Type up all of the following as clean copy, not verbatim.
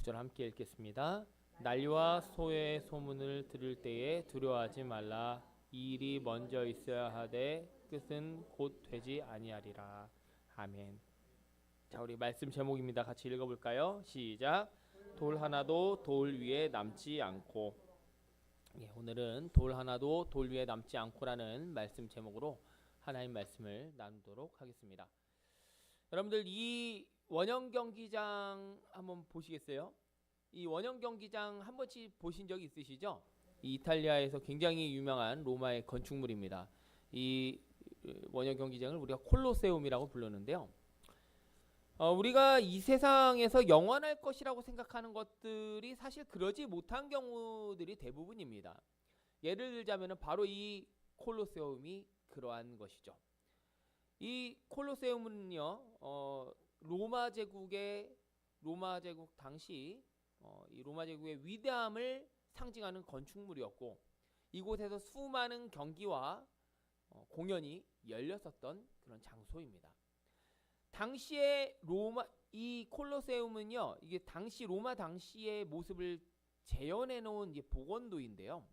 9절 함께 읽겠습니다. 난리와 소의 소문을 들을 때에 두려워하지 말라. 이 일이 먼저 있어야 하되 끝은 곧 되지 아니하리라. 아멘. 자, 우리 말씀 제목입니다. 같이 읽어볼까요? 시작. 돌 하나도 돌 위에 남지 않고. 오늘은 돌 하나도 돌 위에 남지 않고라는 말씀 제목으로 하나님 말씀을 나누도록 하겠습니다. 여러분들, 이 원형 경기장 한번 보시겠어요? 이 원형 경기장 한 번씩 보신 적 있으시죠? 이 이탈리아에서 굉장히 유명한 로마의 건축물입니다. 이 원형 경기장을 우리가 콜로세움이라고 부르는데요. 우리가 이 세상에서 영원할 것이라고 생각하는 것들이 사실 그러지 못한 경우들이 대부분입니다. 예를 들자면 바로 이 콜로세움이 그러한 것이죠. 이 콜로세움은요, 로마 제국 당시 이 로마 제국의 위대함을 상징하는 건축물이었고, 이곳에서 수많은 경기와 공연이 열렸었던 그런 장소입니다. 당시에 이 콜로세움은요, 이게 로마 당시의 모습을 재현해 놓은 이게 복원도인데요.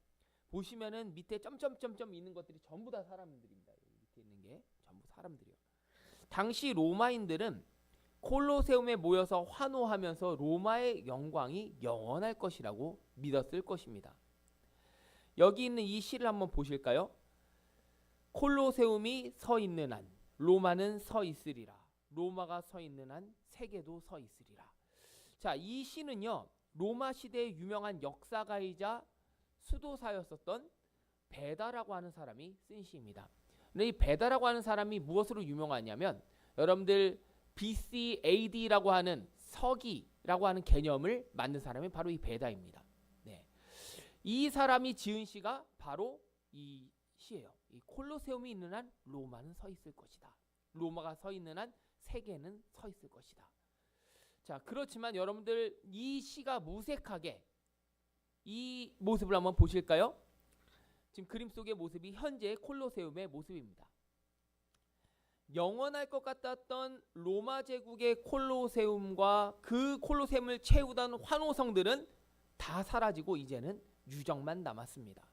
보시면은 밑에 점점점점 있는 것들이 전부 다 사람들입니다. 여기 밑에 있는 게 전부 사람들이요. 당시 로마인들은 콜로세움에 모여서 환호하면서 로마의 영광이 영원할 것이라고 믿었을 것입니다. 여기 있는 이 시를 한번 보실까요? 콜로세움이 서 있는 한 로마는 서 있으리라. 로마가 서 있는 한 세계도 서 있으리라. 자, 이 시는요, 로마 시대의 유명한 역사가이자 수도사였었던 베다라고 하는 사람이 쓴 시입니다. 근데 이 베다라고 하는 사람이 무엇으로 유명하냐면, 여러분들 BC AD라고 하는 서기라고 하는 개념을 만든 사람이 바로 이 베다입니다. 네. 이 사람이 지은 시가 바로 이 시예요. 이 콜로세움이 있는 한 로마는 서 있을 것이다. 로마가 서 있는 한 세계는 서 있을 것이다. 자, 그렇지만 여러분들, 이 시가 무색하게 이 모습을 한번 보실까요? 지금 그림 속의 모습이 현재 콜로세움의 모습입니다. 영원할 것 같았던 로마 제국의 콜로세움과 그 콜로세움을 채우던 환호성들은 다 사라지고 이제는 유적만 남았습니다.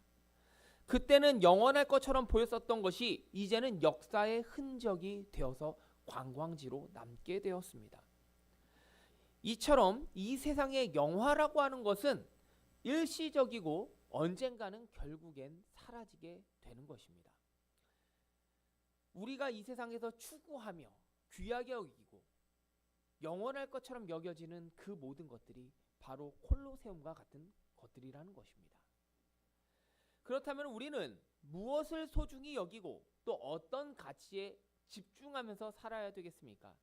그때는 영원할 것처럼 보였었던 것이 이제는 역사의 흔적이 되어서 관광지로 남게 되었습니다. 이처럼 이 세상의 영화라고 하는 것은 일시적이고 언젠가는 결국엔 사라지게 되는 것입니다. 우리가 이 세상에서 추구하며 귀하게 여기고 영원할 것처럼 여겨지는 그 모든 것들이 바로 콜로세움과 같은 것들이라는 것입니다. 그렇다면 우리는 무엇을 소중히 여기고 또 어떤 가치에 집중하면서 살아야 되겠습니까?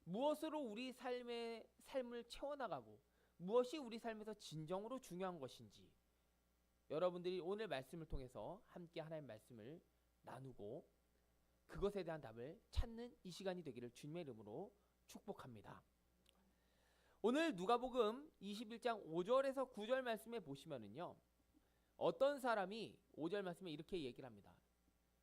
무엇으로 우리 삶을 채워나가고 무엇이 우리 삶에서 진정으로 중요한 것인지, 여러분들이 오늘 말씀을 통해서 함께 하나님의 말씀을 나누고 그것에 대한 답을 찾는 이 시간이 되기를 주님의 이름으로 축복합니다. 오늘 누가복음 21장 5절에서 9절 말씀에 보시면은요, 어떤 사람이 5절 말씀에 이렇게 얘기를 합니다.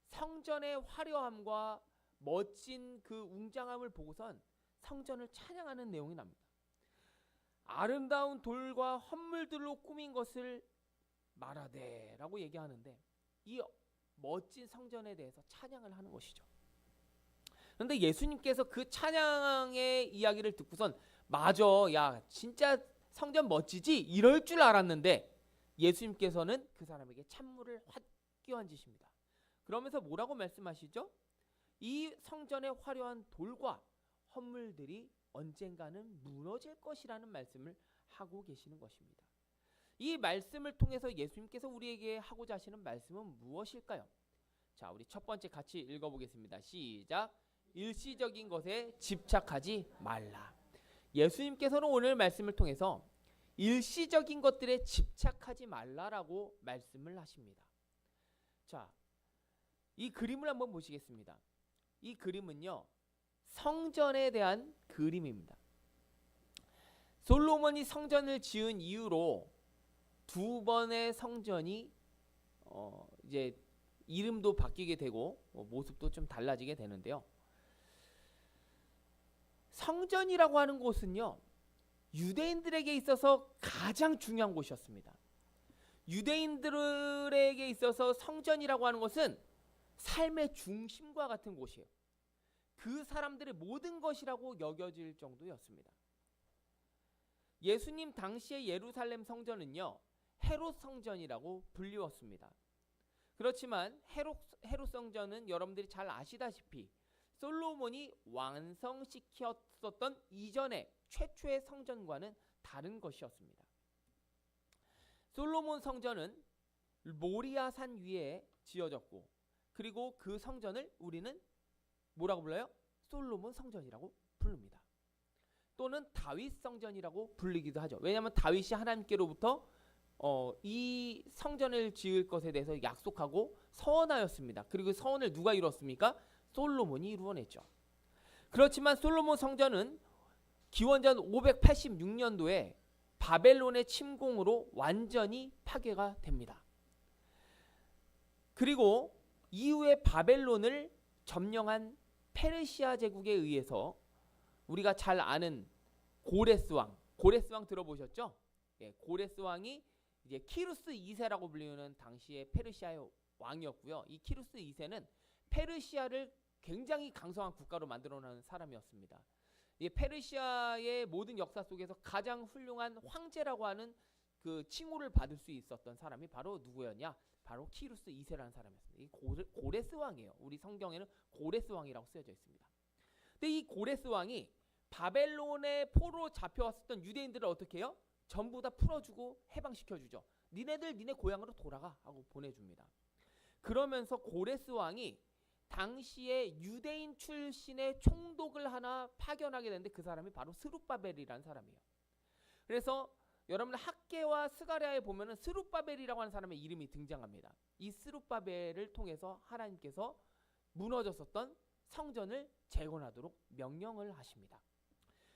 성전의 화려함과 멋진 그 웅장함을 보고선 성전을 찬양하는 내용이 납니다. 아름다운 돌과 헌물들로 꾸민 것을 말하되 라고 얘기하는데, 이 멋진 성전에 대해서 찬양을 하는 것이죠. 그런데 예수님께서 그 찬양의 이야기를 듣고선 맞아, 야 진짜 성전 멋지지? 이럴 줄 알았는데 예수님께서는 그 사람에게 찬물을 확 끼얹으십니다. 그러면서 뭐라고 말씀하시죠? 이 성전의 화려한 돌과 헌물들이 언젠가는 무너질 것이라는 말씀을 하고 계시는 것입니다. 이 말씀을 통해서 예수님께서 우리에게 하고자 하시는 말씀은 무엇일까요? 자, 우리 첫 번째 같이 읽어보겠습니다. 시작. 일시적인 것에 집착하지 말라. 예수님께서는 오늘 말씀을 통해서 일시적인 것들에 집착하지 말라라고 말씀을 하십니다. 자, 이 그림을 한번 보시겠습니다. 이 그림은요, 성전에 대한 그림입니다. 솔로몬이 성전을 지은 이후로 두 번의 성전이 이제 이름도 바뀌게 되고 모습도 좀 달라지게 되는데요. 성전이라고 하는 곳은요, 유대인들에게 있어서 가장 중요한 곳이었습니다. 유대인들에게 있어서 성전이라고 하는 것은 삶의 중심과 같은 곳이에요. 그 사람들의 모든 것이라고 여겨질 정도였습니다. 예수님 당시의 예루살렘 성전은요, 헤롯 성전이라고 불리웠습니다. 그렇지만 헤롯 성전은 여러분들이 잘 아시다시피 솔로몬이 완성시켰었던 이전의 최초의 성전과는 다른 것이었습니다. 솔로몬 성전은 모리아 산 위에 지어졌고, 그리고 그 성전을 우리는 뭐라고 불러요? 솔로몬 성전이라고 부릅니다. 또는 다윗 성전이라고 불리기도 하죠. 왜냐하면 다윗이 하나님께로부터 이 성전을 지을 것에 대해서 약속하고 서원하였습니다. 그리고 서원을 누가 이뤘습니까? 솔로몬이 이루어냈죠. 그렇지만 솔로몬 성전은 기원전 586년도에 바벨론의 침공으로 완전히 파괴가 됩니다. 그리고 이후에 바벨론을 점령한 페르시아 제국에 의해서 우리가 잘 아는 고레스 왕 들어보셨죠? 예, 고레스 왕이 이제 키루스 2세라고 불리는 당시의 페르시아의 왕이었고요. 이 키루스 2세는 페르시아를 굉장히 강성한 국가로 만들어놓은 사람이었습니다. 이 페르시아의 모든 역사 속에서 가장 훌륭한 황제라고 하는 그 칭호를 받을 수 있었던 사람이 바로 누구였냐? 바로 키루스 2세라는 사람이었습니다. 이 고레스 왕이에요. 우리 성경에는 고레스 왕이라고 쓰여져 있습니다. 근데 이 고레스 왕이 바벨론의 포로 잡혀왔었던 유대인들을 어떻게 해요? 전부 다 풀어주고 해방시켜주죠. 니네들 니네 고향으로 돌아가 하고 보내줍니다. 그러면서 고레스 왕이 당시에 유대인 출신의 총독을 하나 파견하게 되는데 그 사람이 바로 스룹바벨이라는 사람이에요. 그래서 여러분 학개와 스가랴에 보면은 스룹바벨이라고 하는 사람의 이름이 등장합니다. 이 스룹바벨을 통해서 하나님께서 무너졌었던 성전을 재건하도록 명령을 하십니다.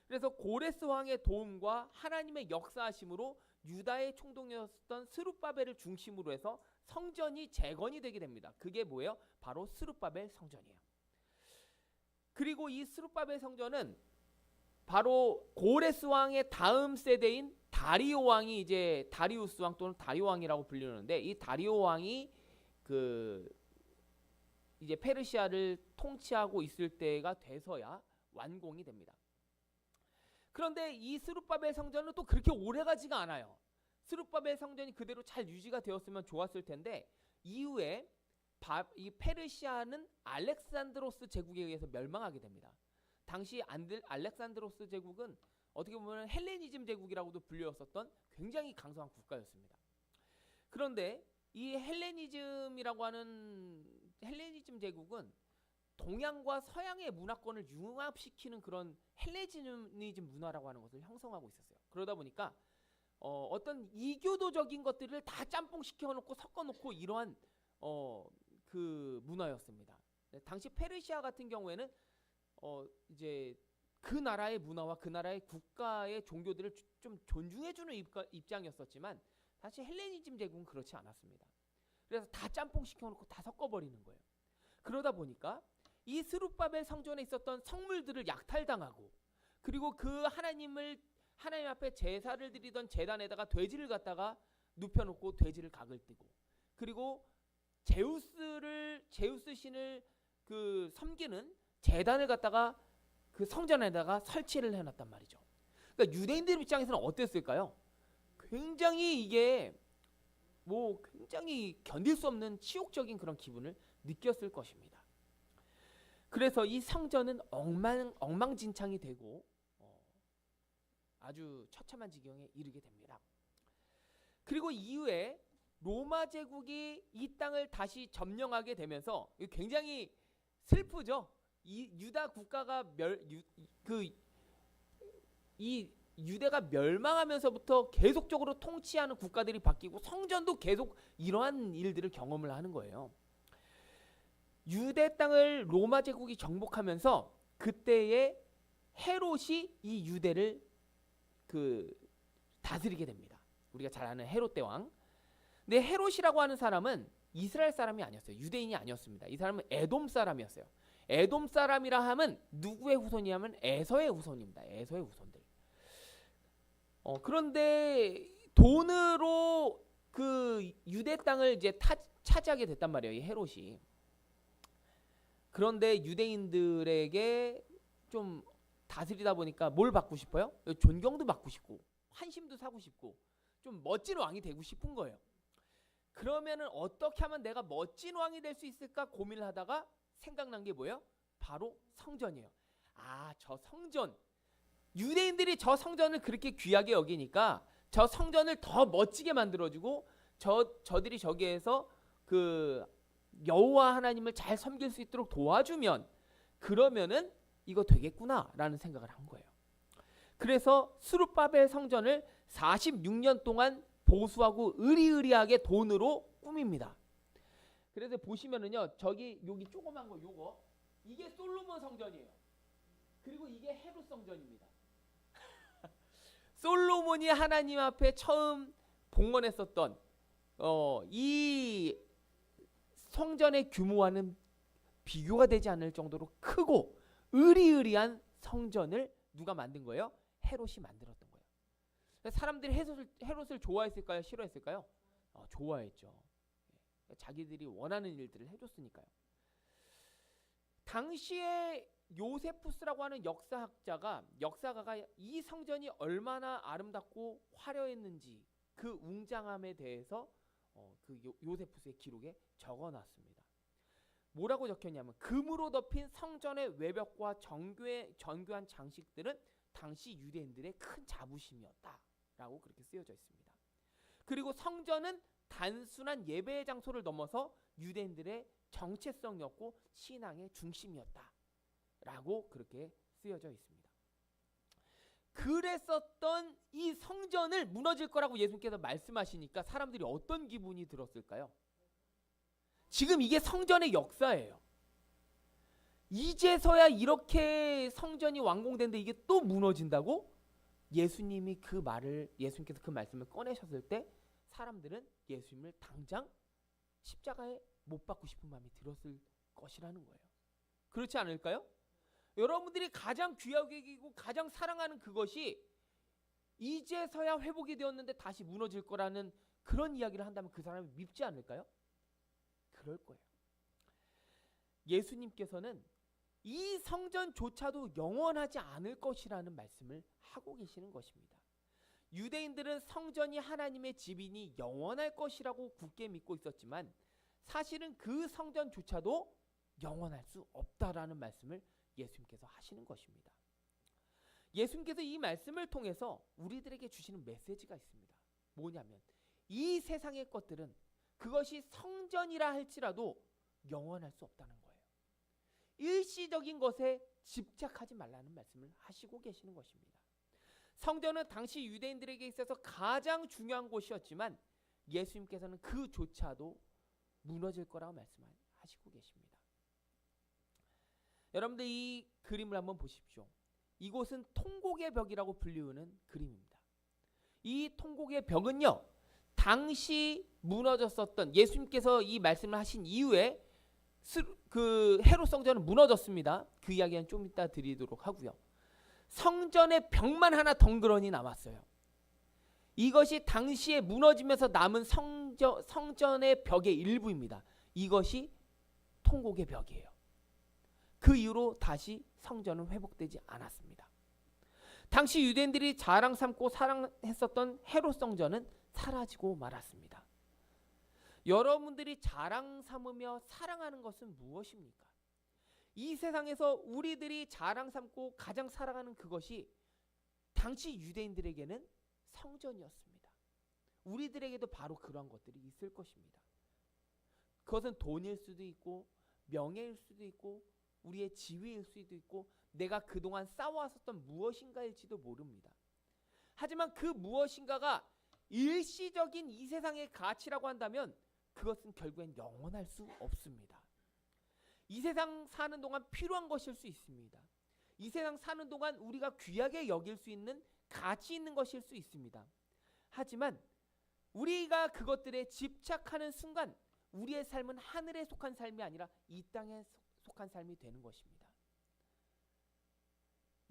그래서 고레스 왕의 도움과 하나님의 역사하심으로 유다의 총독이었던 스룹바벨을 중심으로 해서 성전이 재건이 되게 됩니다. 그게 뭐예요? 바로 스룹바벨 성전이에요. 그리고 이 스룹바벨 성전은 바로 고레스 왕의 다음 세대인 다리오 왕이 이제 다리우스 왕 또는 다리오 왕이라고 불리는데, 이 다리오 왕이 그 이제 페르시아를 통치하고 있을 때가 돼서야 완공이 됩니다. 그런데 이 스룹바벨 성전은 또 그렇게 오래가지가 않아요. 스룹바벨 성전이 그대로 잘 유지가 되었으면 좋았을 텐데, 이후에 이 페르시아는 알렉산드로스 제국에 의해서 멸망하게 됩니다. 당시 알렉산드로스 제국은 어떻게 보면 헬레니즘 제국이라고도 불렸었던 굉장히 강성한 국가였습니다. 그런데 이 헬레니즘이라고 하는 헬레니즘 제국은 동양과 서양의 문화권을 융합시키는 그런 헬레니즘 문화라고 하는 것을 형성하고 있었어요. 그러다 보니까 어떤 이교도적인 것들을 다 짬뽕 시켜놓고 섞어놓고 이러한 그 문화였습니다. 당시 페르시아 같은 경우에는 이제 그 나라의 문화와 그 나라의 국가의 종교들을 좀 존중해주는 입장이었었지만, 사실 헬레니즘 제국은 그렇지 않았습니다. 그래서 다 짬뽕 시켜놓고 다 섞어버리는 거예요. 그러다 보니까 이 스룹바벨 성전에 있었던 성물들을 약탈당하고, 그리고 그 하나님 앞에 제사를 드리던 제단에다가 돼지를 갖다가 눕혀놓고 돼지를 각을 뜨고, 그리고 제우스 신을 그 섬기는 제단을 갖다가 그 성전에다가 설치를 해놨단 말이죠. 그러니까 유대인들 입장에서는 어땠을까요? 굉장히 이게 굉장히 견딜 수 없는 치욕적인 그런 기분을 느꼈을 것입니다. 그래서 이 성전은 엉망진창이 되고 아주 처참한 지경에 이르게 됩니다. 그리고 이후에 로마 제국이 이 땅을 다시 점령하게 되면서 굉장히 슬프죠. 이 유다 국가가 이 유대가 멸망하면서부터 계속적으로 통치하는 국가들이 바뀌고 성전도 계속 이러한 일들을 경험을 하는 거예요. 유대 땅을 로마 제국이 정복하면서 그때의 헤롯이 이 유대를 다스리게 됩니다. 우리가 잘 아는 헤롯 대왕. 근데 헤롯이라고 하는 사람은 이스라엘 사람이 아니었어요. 유대인이 아니었습니다. 이 사람은 에돔 사람이었어요. 에돔 사람이라 하면 누구의 후손이냐면 에서의 후손입니다. 에서의 후손들. 그런데 돈으로 그 유대 땅을 이제 차지하게 됐단 말이에요. 이 헤롯이. 그런데 유대인들에게 좀 다스리다 보니까 뭘 받고 싶어요? 존경도 받고 싶고 환심도 사고 싶고 좀 멋진 왕이 되고 싶은 거예요. 그러면은 어떻게 하면 내가 멋진 왕이 될 수 있을까 고민을 하다가 생각난 게 뭐예요? 바로 성전이에요. 저 성전. 유대인들이 저 성전을 그렇게 귀하게 여기니까 저 성전을 더 멋지게 만들어주고 저들이 저기에서 그 여호와 하나님을 잘 섬길 수 있도록 도와주면 그러면은 이거 되겠구나라는 생각을 한 거예요. 그래서 스룹바벨 성전을 46년 동안 보수하고 의리의리하게 돈으로 꾸밉니다. 그래서 보시면은요, 여기 조그만 거 요거 이게 솔로몬 성전이에요. 그리고 이게 헤롯 성전입니다. 솔로몬이 하나님 앞에 처음 봉헌했었던 이 성전의 규모와는 비교가 되지 않을 정도로 크고 의리의리한 성전을 누가 만든 거예요? 헤롯이 만들었던 거예요. 사람들이 헤롯을 좋아했을까요? 싫어했을까요? 좋아했죠. 자기들이 원하는 일들을 해줬으니까요. 당시에 요세푸스라고 하는 역사가가 이 성전이 얼마나 아름답고 화려했는지 그 웅장함에 대해서 그 요세푸스의 기록에 적어놨습니다. 뭐라고 적혔냐면 금으로 덮인 성전의 외벽과 정교한 장식들은 당시 유대인들의 큰 자부심이었다라고 그렇게 쓰여져 있습니다. 그리고 성전은 단순한 예배의 장소를 넘어서 유대인들의 정체성이었고 신앙의 중심이었다라고 그렇게 쓰여져 있습니다. 그랬었던 이 성전을 무너질 거라고 예수님께서 말씀하시니까 사람들이 어떤 기분이 들었을까요? 지금 이게 성전의 역사예요. 이제서야 이렇게 성전이 완공됐는데 이게 또 무너진다고? 예수님께서 그 말씀을 꺼내셨을 때 사람들은 예수님을 당장 십자가에 못 박고 싶은 마음이 들었을 것이라는 거예요. 그렇지 않을까요? 여러분들이 가장 귀하게 여기고 가장 사랑하는 그것이 이제서야 회복이 되었는데 다시 무너질 거라는 그런 이야기를 한다면 그 사람이 밉지 않을까요? 그럴 거예요. 예수님께서는 이 성전조차도 영원하지 않을 것이라는 말씀을 하고 계시는 것입니다. 유대인들은 성전이 하나님의 집이니 영원할 것이라고 굳게 믿고 있었지만 사실은 그 성전조차도 영원할 수 없다라는 말씀을 예수님께서 하시는 것입니다. 예수님께서 이 말씀을 통해서 우리들에게 주시는 메시지가 있습니다. 뭐냐면 이 세상의 것들은 그것이 성전이라 할지라도 영원할 수 없다는 거예요. 일시적인 것에 집착하지 말라는 말씀을 하시고 계시는 것입니다. 성전은 당시 유대인들에게 있어서 가장 중요한 곳이었지만 예수님께서는 그조차도 무너질 거라고 말씀하시고 계십니다. 여러분들 이 그림을 한번 보십시오. 이곳은 통곡의 벽이라고 불리우는 그림입니다. 이 통곡의 벽은요, 당시 무너졌었던 예수님께서 이 말씀을 하신 이후에 그 헤롯 성전은 무너졌습니다. 그 이야기는 좀 이따 드리도록 하고요. 성전의 벽만 하나 덩그러니 남았어요. 이것이 당시에 무너지면서 남은 성전의 벽의 일부입니다. 이것이 통곡의 벽이에요. 그 이후로 다시 성전은 회복되지 않았습니다. 당시 유대인들이 자랑 삼고 사랑했었던 헤롯 성전은 사라지고 말았습니다. 여러분들이 자랑 삼으며 사랑하는 것은 무엇입니까? 이 세상에서 우리들이 자랑 삼고 가장 사랑하는 그것이 당시 유대인들에게는 성전이었습니다. 우리들에게도 바로 그러한 것들이 있을 것입니다. 그것은 돈일 수도 있고 명예일 수도 있고 우리의 지위일 수도 있고 내가 그동안 쌓아왔었던 무엇인가일지도 모릅니다. 하지만 그 무엇인가가 일시적인 이 세상의 가치라고 한다면 그것은 결국엔 영원할 수 없습니다. 이 세상 사는 동안 필요한 것일 수 있습니다. 이 세상 사는 동안 우리가 귀하게 여길 수 있는 가치 있는 것일 수 있습니다. 하지만 우리가 그것들에 집착하는 순간 우리의 삶은 하늘에 속한 삶이 아니라 이 땅에 속한 삶이 되는 것입니다.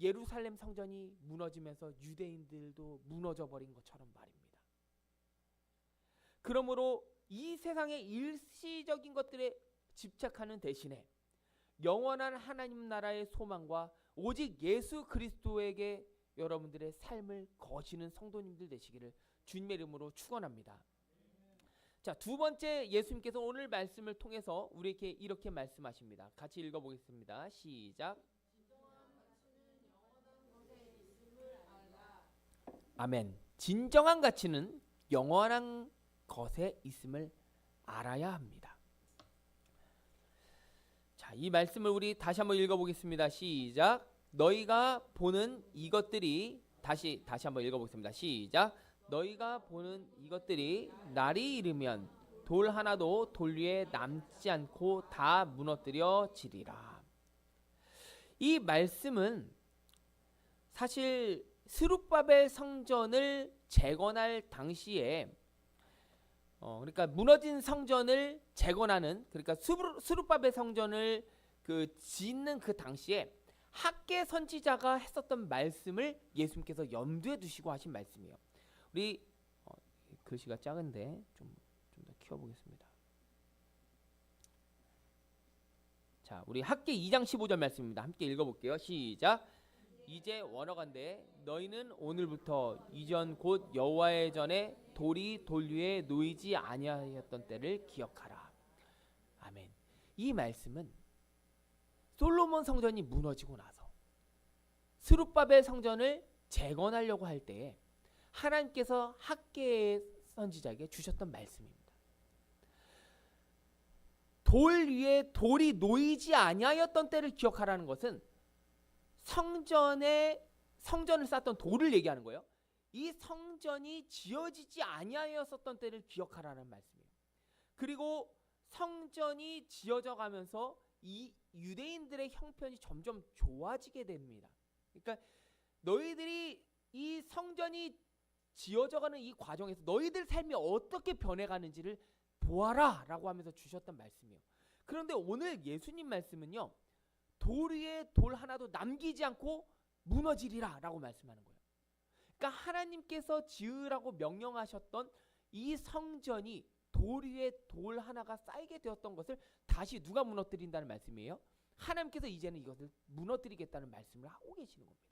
예루살렘 성전이 무너지면서 유대인들도 무너져 버린 것처럼 말입니다. 그러므로 이 세상의 일시적인 것들에 집착하는 대신에 영원한 하나님 나라의 소망과 오직 예수 그리스도에게 여러분들의 삶을 거시는 성도님들 되시기를 주님의 이름으로 축원합니다. 자, 두 번째, 예수님께서 오늘 말씀을 통해서 우리에게 이렇게 말씀하십니다. 같이 읽어보겠습니다. 시작. 아멘. 진정한 가치는 영원한 것에 있음을 알아야 합니다. 자, 이 말씀을 우리 다시 한번 읽어보겠습니다. 시작. 너희가 보는 이것들이 다시 한번 읽어보겠습니다. 시작. 너희가 보는 이것들이 날이 이르면 돌 하나도 돌 위에 남지 않고 다 무너뜨려지리라. 이 말씀은 사실 스룹바벨 성전을 재건할 당시에 그러니까 무너진 성전을 재건하는, 그러니까 스룹바벨 성전을 짓는 그 당시에 학개 선지자가 했었던 말씀을 예수님께서 염두에 두시고 하신 말씀이에요. 우리 글씨가 작은데 좀 더 키워보겠습니다. 자, 우리 학개 2장 15절 말씀입니다. 함께 읽어볼게요. 시작. 이제 원어간대 너희는 오늘부터 이전 곧 여호와의 전에 돌이 돌 위에 놓이지 아니하였던 때를 기억하라. 아멘. 이 말씀은 솔로몬 성전이 무너지고 나서 스룹바벨 성전을 재건하려고 할 때에 하나님께서 학개의 선지자에게 주셨던 말씀입니다. 돌 위에 돌이 놓이지 아니하였던 때를 기억하라는 것은 성전을 쌓던 돌을 얘기하는 거예요. 이 성전이 지어지지 아니하였었던 때를 기억하라는 말씀이에요. 그리고 성전이 지어져 가면서 이 유대인들의 형편이 점점 좋아지게 됩니다. 그러니까 너희들이 이 성전이 지어져가는 이 과정에서 너희들 삶이 어떻게 변해가는지를 보아라 라고 하면서 주셨던 말씀이에요. 그런데 오늘 예수님 말씀은요, 돌 위에 돌 하나도 남기지 않고 무너지리라 라고 말씀하는 거예요. 그러니까 하나님께서 지으라고 명령하셨던 이 성전이 돌 위에 돌 하나가 쌓이게 되었던 것을 다시 누가 무너뜨린다는 말씀이에요? 하나님께서 이제는 이것을 무너뜨리겠다는 말씀을 하고 계시는 겁니다.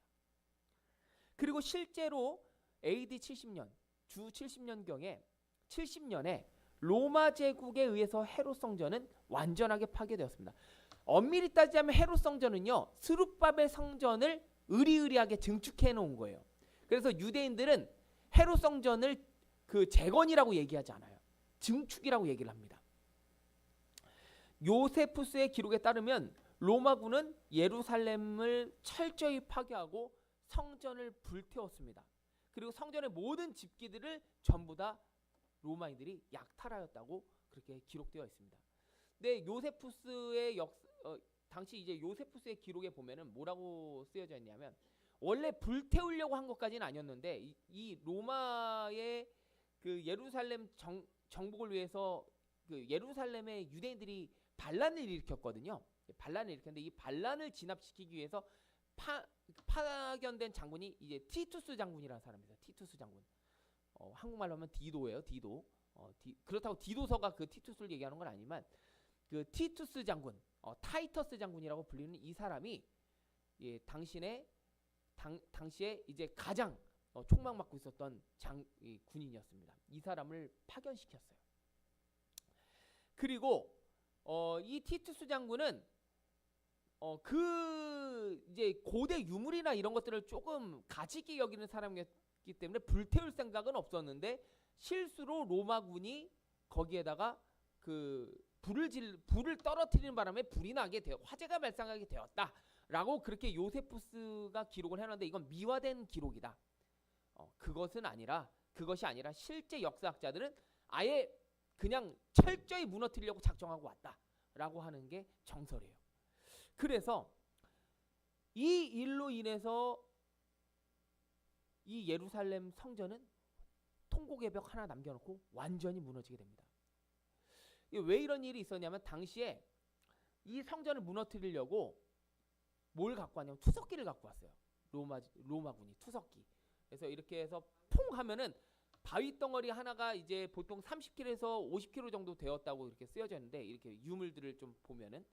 그리고 실제로 AD 70년, 주 70년경에 70년에 로마 제국에 의해서 헤롯 성전은 완전하게 파괴되었습니다. 엄밀히 따지자면 헤롯 성전은요, 스룹바벨 성전을 으리으리하게 증축해 놓은 거예요. 그래서 유대인들은 헤롯 성전을 재건이라고 얘기하지 않아요. 증축이라고 얘기를 합니다. 요세푸스의 기록에 따르면 로마군은 예루살렘을 철저히 파괴하고 성전을 불태웠습니다. 그리고 성전의 모든 집기들을 전부 다 로마인들이 약탈하였다고 그렇게 기록되어 있습니다. 근데 요세푸스의 당시 이제 요세푸스의 기록에 보면은 뭐라고 쓰여져 있냐면, 원래 불태우려고 한 것까지는 아니었는데 이 로마의 예루살렘 정복을 위해서 예루살렘의 유대인들이 반란을 일으켰거든요. 반란을 일으켰는데 이 반란을 진압시키기 위해서 파견된 장군이 이제 티투스 장군이라는 사람입니다. 티투스 장군. 한국말로 하면 디도예요. 디도. 그렇다고 디도서가 티투스를 얘기하는 건 아니지만 티투스 장군, 타이터스 장군이라고 불리는 이 사람이 당시에 이제 가장 총망받고 있었던 군인이었습니다. 이 사람을 파견시켰어요. 그리고 이 티투스 장군은 이제 고대 유물이나 이런 것들을 조금 가치 있게 여기는 사람이었기 때문에 불태울 생각은 없었는데, 실수로 로마군이 거기에다가 불을 떨어뜨리는 바람에 불이 나게 화재가 발생하게 되었다라고 그렇게 요세푸스가 기록을 해놨는데, 이건 미화된 기록이다. 그것이 아니라 실제 역사학자들은 아예 그냥 철저히 무너뜨리려고 작정하고 왔다라고 하는 게 정설이에요. 그래서 이 일로 인해서 이 예루살렘 성전은 통곡의 벽 하나 남겨놓고 완전히 무너지게 됩니다. 왜 이런 일이 있었냐면, 당시에 이 성전을 무너뜨리려고 뭘 갖고 왔냐면 투석기를 갖고 왔어요. 로마군이 투석기. 그래서 이렇게 해서 퐁 하면은 바위 덩어리 하나가 이제 보통 30kg에서 50kg 정도 되었다고 이렇게 쓰여져 있는데, 이렇게 유물들을 좀 보면은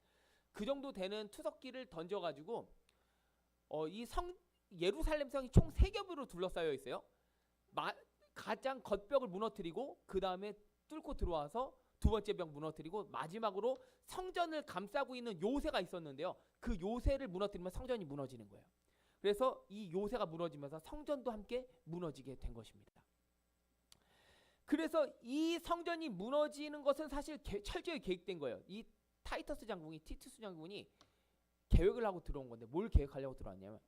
그 정도 되는 투석기를 던져가지고 이 예루살렘 성이 총 3겹으로 둘러싸여 있어요. 가장 겉벽을 무너뜨리고 그 다음에 뚫고 들어와서 두 번째 벽 무너뜨리고 마지막으로 성전을 감싸고 있는 요새가 있었는데요. 그 요새를 무너뜨리면 성전이 무너지는 거예요. 그래서 이 요새가 무너지면서 성전도 함께 무너지게 된 것입니다. 그래서 이 성전이 무너지는 것은 사실 철저히 계획된 거예요. 이 티투스 장군이 계획을 하고 들어온 건데, 뭘 계획하려고 들어왔냐면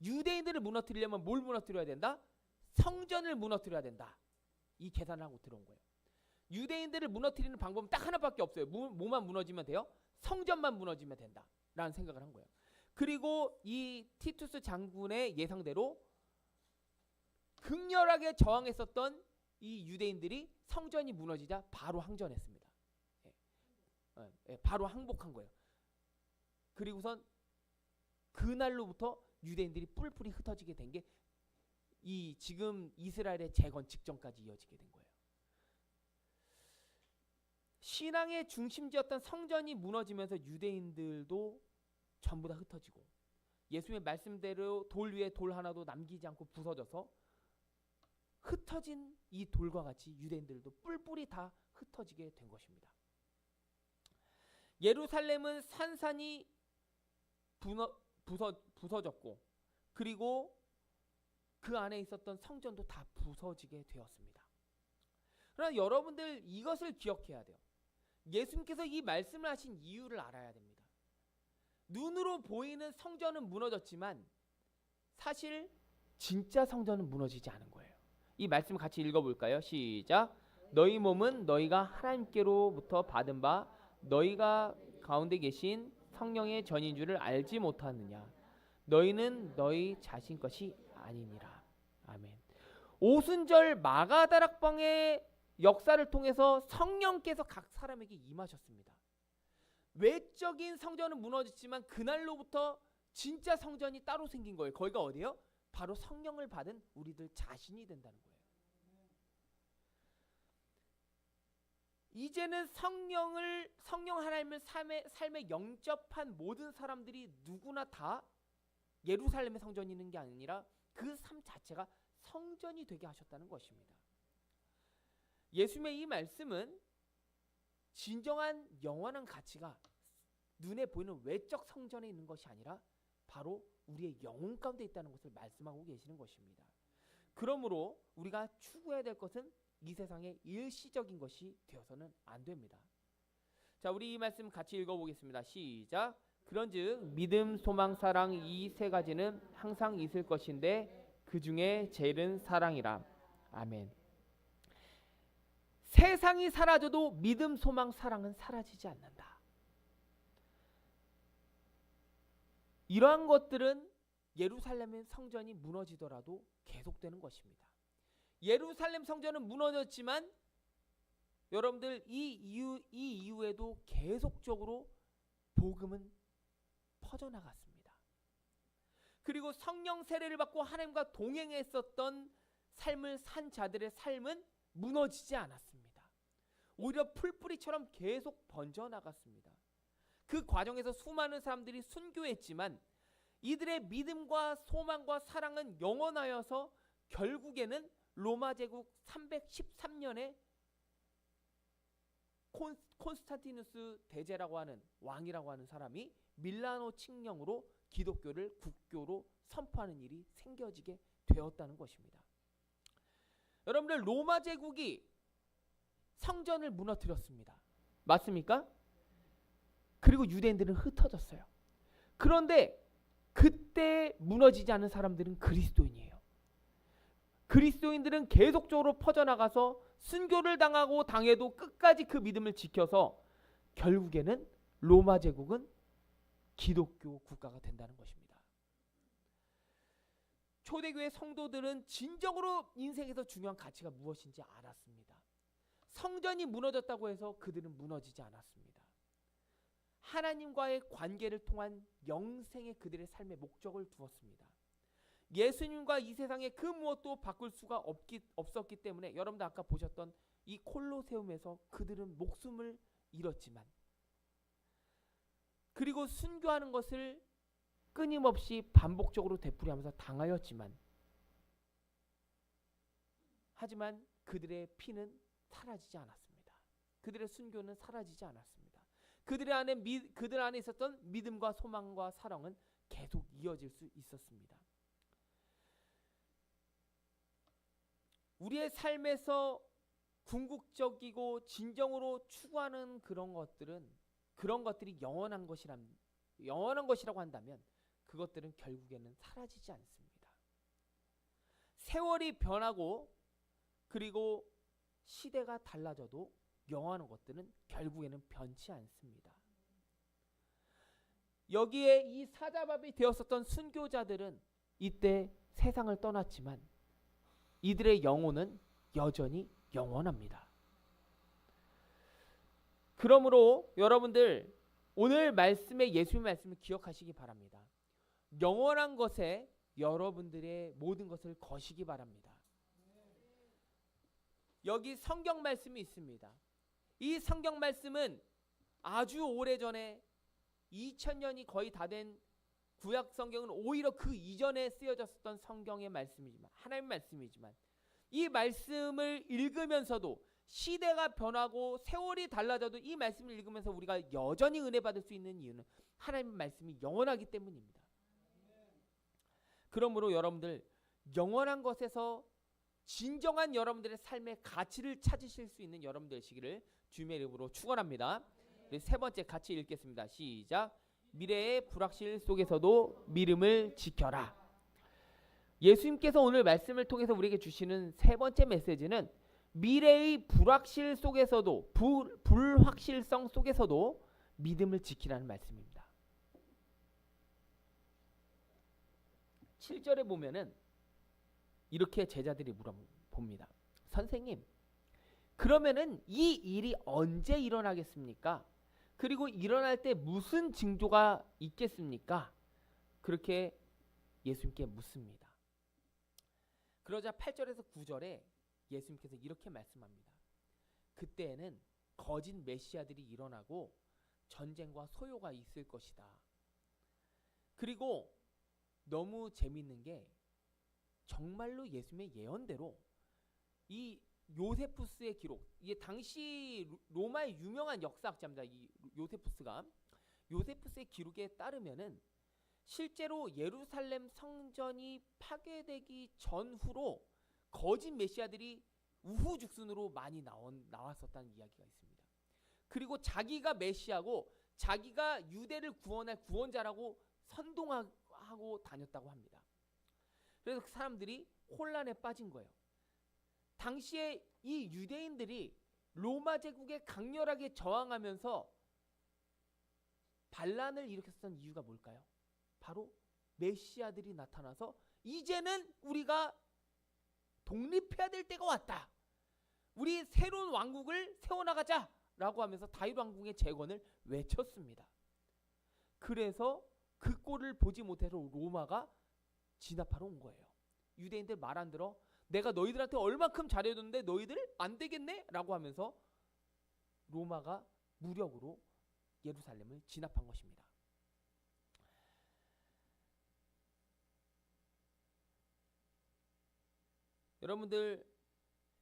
유대인들을 무너뜨리려면 뭘 무너뜨려야 된다? 성전을 무너뜨려야 된다. 이 계산을 하고 들어온 거예요. 유대인들을 무너뜨리는 방법은 딱 하나밖에 없어요. 뭐만 무너지면 돼요? 성전만 무너지면 된다 라는 생각을 한 거예요. 그리고 이 티투스 장군의 예상대로 극렬하게 저항했었던 이 유대인들이 성전이 무너지자 바로 항전했습니다. 바로 항복한 거예요. 그리고선 그날로부터 유대인들이 뿔뿔이 흩어지게 된 게 이 지금 이스라엘의 재건 직전까지 이어지게 된 거예요. 신앙의 중심지였던 성전이 무너지면서 유대인들도 전부 다 흩어지고, 예수님의 말씀대로 돌 위에 돌 하나도 남기지 않고 부서져서 흩어진 이 돌과 같이 유대인들도 뿔뿔이 다 흩어지게 된 것입니다. 예루살렘은 산산이 부서졌고, 그리고 그 안에 있었던 성전도 다 부서지게 되었습니다. 그러나 여러분들 이것을 기억해야 돼요. 예수님께서 이 말씀을 하신 이유를 알아야 됩니다. 눈으로 보이는 성전은 무너졌지만 사실 진짜 성전은 무너지지 않은 거예요. 이 말씀 같이 읽어볼까요? 시작. 너희 몸은 너희가 하나님께로부터 받은 바 너희가 가운데 계신 성령의 전인 줄을 알지 못하느냐. 너희는 너희 자신 것이 아니니라. 아멘. 오순절 마가다락방의 역사를 통해서 성령께서 각 사람에게 임하셨습니다. 외적인 성전은 무너졌지만 그날로부터 진짜 성전이 따로 생긴 거예요. 거기가 어디예요? 바로 성령을 받은 우리들 자신이 된다는 거예요. 이제는 성령 하나님을 삶에 영접한 모든 사람들이 누구나 다 예루살렘의 성전이 있는 게 아니라 그 삶 자체가 성전이 되게 하셨다는 것입니다. 예수님의 이 말씀은 진정한 영원한 가치가 눈에 보이는 외적 성전에 있는 것이 아니라 바로 우리의 영혼 가운데 있다는 것을 말씀하고 계시는 것입니다. 그러므로 우리가 추구해야 될 것은 이 세상의 일시적인 것이 되어서는 안 됩니다. 자, 우리 이 말씀 같이 읽어보겠습니다. 시작. 그런즉 믿음, 소망, 사랑 이 세 가지는 항상 있을 것인데 그 중에 제일은 사랑이라. 아멘. 세상이 사라져도 믿음, 소망, 사랑은 사라지지 않는다. 이러한 것들은 예루살렘의 성전이 무너지더라도 계속되는 것입니다. 예루살렘 성전은 무너졌지만 여러분들 이 이후에도 계속적으로 복음은 퍼져나갔습니다. 그리고 성령 세례를 받고 하나님과 동행했었던 삶을 산 자들의 삶은 무너지지 않았습니다. 오히려 풀뿌리처럼 계속 번져나갔습니다. 그 과정에서 수많은 사람들이 순교했지만 이들의 믿음과 소망과 사랑은 영원하여서 결국에는 로마 제국 313년에 콘스탄티누스 대제라고 하는 왕이라고 하는 사람이 밀라노 칙령으로 기독교를 국교로 선포하는 일이 생겨지게 되었다는 것입니다. 여러분들, 로마 제국이 성전을 무너뜨렸습니다. 맞습니까? 그리고 유대인들은 흩어졌어요. 그런데 그때 무너지지 않은 사람들은 그리스도인이에요. 그리스도인들은 계속적으로 퍼져나가서 순교를 당하고 당해도 끝까지 그 믿음을 지켜서 결국에는 로마 제국은 기독교 국가가 된다는 것입니다. 초대교회 성도들은 진정으로 인생에서 중요한 가치가 무엇인지 알았습니다. 성전이 무너졌다고 해서 그들은 무너지지 않았습니다. 하나님과의 관계를 통한 영생의 그들의 삶의 목적을 두었습니다. 예수님과 이 세상에 그 무엇도 바꿀 수가 없었기 때문에 여러분들 아까 보셨던 이 콜로세움에서 그들은 목숨을 잃었지만, 그리고 순교하는 것을 끊임없이 반복적으로 되풀이하면서 당하였지만, 하지만 그들의 피는 사라지지 않았습니다. 그들의 순교는 사라지지 않았습니다. 그들 안에 있었던 믿음과 소망과 사랑은 계속 이어질 수 있었습니다. 우리의 삶에서 궁극적이고 진정으로 추구하는 그런 것들이 영원한 것이라고 한다면 그것들은 결국에는 사라지지 않습니다. 세월이 변하고 그리고 시대가 달라져도 영원한 것들은 결국에는 변치 않습니다. 여기에 이 사자밥이 되었었던 순교자들은 이때 세상을 떠났지만 이들의 영혼은 여전히 영원합니다. 그러므로 여러분들 오늘 말씀의 예수님 말씀을 기억하시기 바랍니다. 영원한 것에 여러분들의 모든 것을 거시기 바랍니다. 여기 성경 말씀이 있습니다. 이 성경 말씀은 아주 오래전에 2000년이 거의 다 된 구약 성경은 오히려 그 이전에 쓰여졌었던 성경의 말씀이지만, 하나님의 말씀이지만, 이 말씀을 읽으면서도 시대가 변하고 세월이 달라져도 이 말씀을 읽으면서 우리가 여전히 은혜 받을 수 있는 이유는 하나님의 말씀이 영원하기 때문입니다. 그러므로 여러분들 영원한 것에서 진정한 여러분들의 삶의 가치를 찾으실 수 있는 여러분 되시기를 주님의 이름으로 축원합니다. 우리 세 번째 같이 읽겠습니다. 시작. 미래의 불확실 속에서도 믿음을 지켜라. 예수님께서 오늘 말씀을 통해서 우리에게 주시는 세 번째 메시지는 미래의 불확실 속에서도 불확실성 속에서도 믿음을 지키라는 말씀입니다. 7절에 보면은 이렇게 제자들이 물어봅니다. 선생님, 그러면은 이 일이 언제 일어나겠습니까? 그리고 일어날 때 무슨 징조가 있겠습니까? 그렇게 예수님께 묻습니다. 그러자 8절에서 9절에 예수님께서 이렇게 말씀합니다. 그때에는 거짓 메시아들이 일어나고 전쟁과 소요가 있을 것이다. 그리고 너무 재밌는 게 정말로 예수님의 예언대로 이 요세푸스의 기록, 이게 당시 로마의 유명한 역사학자입니다. 이 요세푸스의 기록에 따르면은 실제로 예루살렘 성전이 파괴되기 전후로 거짓 메시아들이 우후죽순으로 많이 나왔었다는 이야기가 있습니다. 그리고 자기가 메시아고 자기가 유대를 구원할 구원자라고 선동하고 다녔다고 합니다. 그래서 그 사람들이 혼란에 빠진 거예요. 당시에 이 유대인들이 로마 제국에 강렬하게 저항하면서 반란을 일으켰던 이유가 뭘까요? 바로 메시아들이 나타나서 이제는 우리가 독립해야 될 때가 왔다. 우리 새로운 왕국을 세워나가자 라고 하면서 다윗 왕궁의 재건을 외쳤습니다. 그래서 그 꼴을 보지 못해서 로마가 진압하러 온 거예요. 유대인들 말 안 들어? 내가 너희들한테 얼마큼 잘해줬는데 너희들 안 되겠네? 라고 하면서 로마가 무력으로 예루살렘을 진압한 것입니다. 여러분들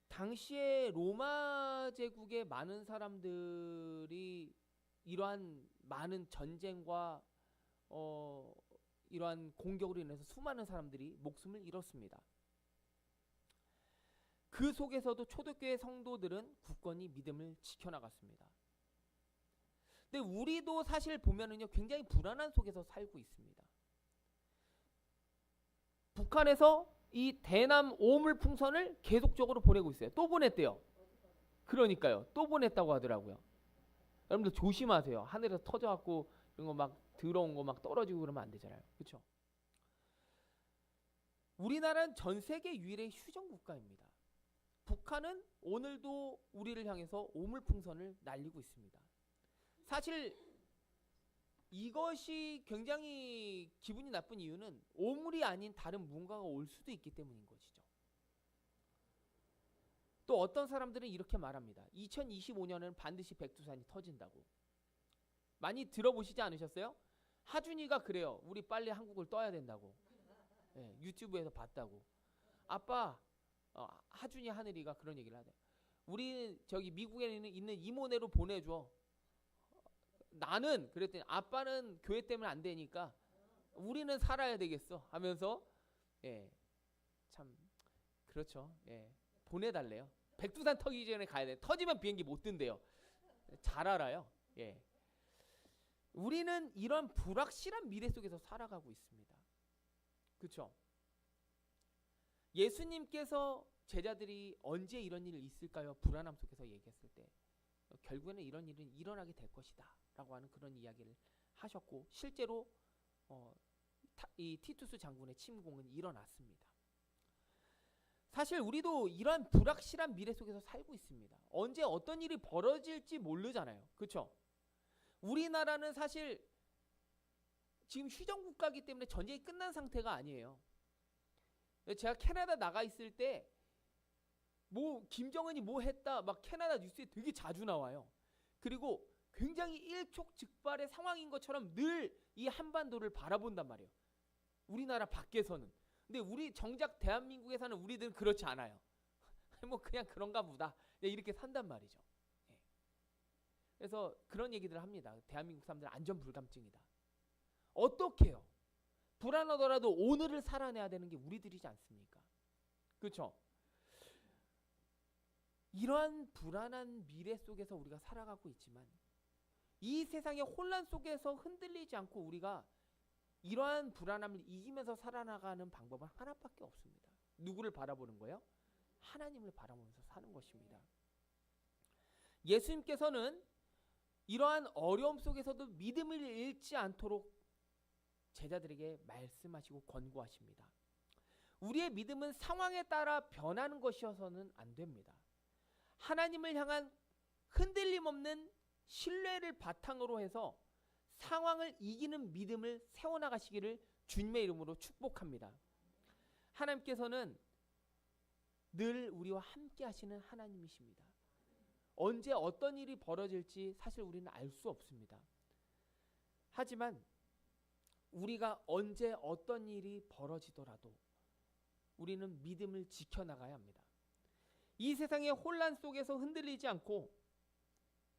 당시에 로마 제국의 많은 사람들이 이러한 많은 전쟁과 이러한 공격으로 인해서 수많은 사람들이 목숨을 잃었습니다. 그 속에서도 초대교회 성도들은 굳건히 믿음을 지켜나갔습니다. 근데 우리도 사실 보면은요, 굉장히 불안한 속에서 살고 있습니다. 북한에서 이 대남 오물풍선을 계속적으로 보내고 있어요. 또 보냈대요. 그러니까요. 또 보냈다고 하더라고요. 여러분들 조심하세요. 하늘에서 터져갖고 이런 거 막 들어온 거 막 떨어지고 그러면 안 되잖아요. 그렇죠? 우리나라는 전 세계 유일의 휴전 국가입니다. 북한은 오늘도 우리를 향해서 오물풍선을 날리고 있습니다. 사실 이것이 굉장히 기분이 나쁜 이유는 오물이 아닌 다른 무언가가 올 수도 있기 때문인 것이죠. 또 어떤 사람들은 이렇게 말합니다. 2025년은 반드시 백두산이 터진다고. 많이 들어보시지 않으셨어요? 하준이가 그래요. 우리 빨리 한국을 떠야 된다고. 네, 유튜브에서 봤다고. 아빠, 하준이 하늘이가 그런 얘기를 하대. 우리 저기 미국에 있는 이모네로 보내줘. 나는 그랬더니 아빠는 교회 때문에 안 되니까 우리는 살아야 되겠어 하면서 참 그렇죠. 보내달래요. 백두산 터지기 전에 가야 돼. 터지면 비행기 못 뜬대요. 잘 알아요. 우리는 이런 불확실한 미래 속에서 살아가고 있습니다. 그렇죠? 예수님께서 제자들이 언제 이런 일이 있을까요? 불안함 속에서 얘기했을 때 결국에는 이런 일은 일어나게 될 것이다 라고 하는 그런 이야기를 하셨고, 실제로 이 티투스 장군의 침공은 일어났습니다. 사실 우리도 이러한 불확실한 미래 속에서 살고 있습니다. 언제 어떤 일이 벌어질지 모르잖아요. 그렇죠? 우리나라는 사실 지금 휴전국가이기 때문에 전쟁이 끝난 상태가 아니에요. 제가 캐나다 나가 있을 때 뭐 김정은이 뭐 했다 막 캐나다 뉴스에 되게 자주 나와요. 그리고 굉장히 일촉즉발의 상황인 것처럼 늘 이 한반도를 바라본단 말이에요. 우리나라 밖에서는. 근데 우리 정작 대한민국에 사는 우리들은 그렇지 않아요. 뭐 그냥 그런가 보다 이렇게 산단 말이죠. 그래서 그런 얘기들을 합니다. 대한민국 사람들은 안전불감증이다. 어떻게 해요? 불안하더라도 오늘을 살아내야 되는 게 우리들이지 않습니까? 그렇죠? 이러한 불안한 미래 속에서 우리가 살아가고 있지만 이 세상의 혼란 속에서 흔들리지 않고 우리가 이러한 불안함을 이기면서 살아나가는 방법은 하나밖에 없습니다. 누구를 바라보는 거예요? 하나님을 바라보면서 사는 것입니다. 예수님께서는 이러한 어려움 속에서도 믿음을 잃지 않도록 제자들에게 말씀하시고 권고하십니다. 우리의 믿음은 상황에 따라 변하는 것이어서는 안 됩니다. 하나님을 향한 흔들림 없는 신뢰를 바탕으로 해서 상황을 이기는 믿음을 세워나가시기를 주님의 이름으로 축복합니다. 하나님께서는 늘 우리와 함께 하시는 하나님이십니다. 언제 어떤 일이 벌어질지 사실 우리는 알 수 없습니다. 하지만 우리가 언제 어떤 일이 벌어지더라도 우리는 믿음을 지켜나가야 합니다. 이 세상의 혼란 속에서 흔들리지 않고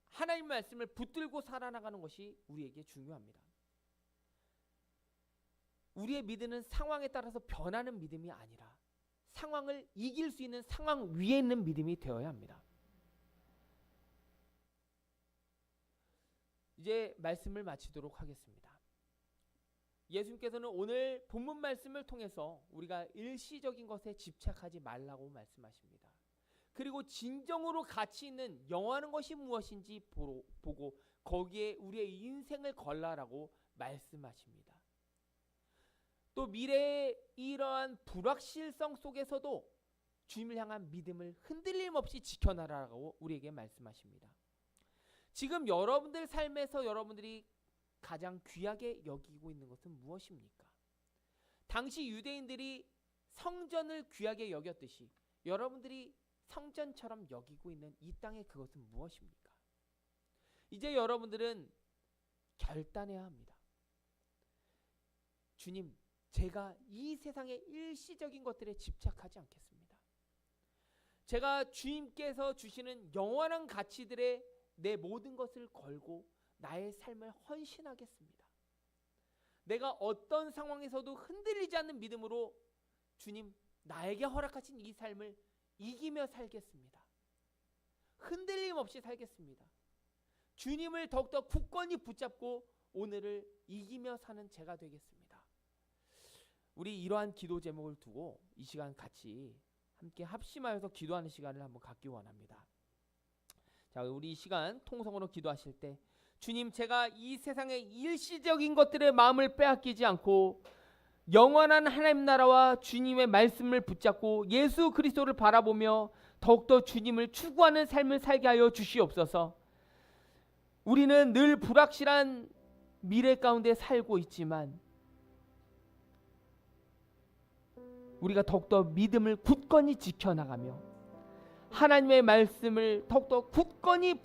하나님의 말씀을 붙들고 살아나가는 것이 우리에게 중요합니다. 우리의 믿음은 상황에 따라서 변하는 믿음이 아니라 상황을 이길 수 있는 상황 위에 있는 믿음이 되어야 합니다. 이제 말씀을 마치도록 하겠습니다. 예수님께서는 오늘 본문 말씀을 통해서 우리가 일시적인 것에 집착하지 말라고 말씀하십니다. 그리고 진정으로 가치 있는 영원한 것이 무엇인지 보고 거기에 우리의 인생을 걸라라고 말씀하십니다. 또 미래의 이러한 불확실성 속에서도 주님을 향한 믿음을 흔들림 없이 지켜나라고 우리에게 말씀하십니다. 지금 여러분들 삶에서 여러분들이 가장 귀하게 여기고 있는 것은 무엇입니까? 당시 유대인들이 성전을 귀하게 여겼듯이 여러분들이 성전처럼 여기고 있는 이 땅의 그것은 무엇입니까? 이제 여러분들은 결단해야 합니다. 주님, 제가 이 세상의 일시적인 것들에 집착하지 않겠습니다. 제가 주님께서 주시는 영원한 가치들에 내 모든 것을 걸고 나의 삶을 헌신하겠습니다. 내가 어떤 상황에서도 흔들리지 않는 믿음으로 주님, 나에게 허락하신 이 삶을 이기며 살겠습니다. 흔들림 없이 살겠습니다. 주님을 더욱더 굳건히 붙잡고 오늘을 이기며 사는 제가 되겠습니다. 우리 이러한 기도 제목을 두고 이 시간 같이 함께 합심하여서 기도하는 시간을 한번 갖기 원합니다. 자, 우리 이 시간 통성으로 기도하실 때 주님, 제가 이 세상의 일시적인 것들의 마음을 빼앗기지 않고 영원한 하나님 나라와 주님의 말씀을 붙잡고 예수 그리스도를 바라보며 더욱더 주님을 추구하는 삶을 살게 하여 주시옵소서. 우리는 늘 불확실한 미래 가운데 살고 있지만 우리가 더욱더 믿음을 굳건히 지켜나가며 하나님의 말씀을 더욱더 굳건히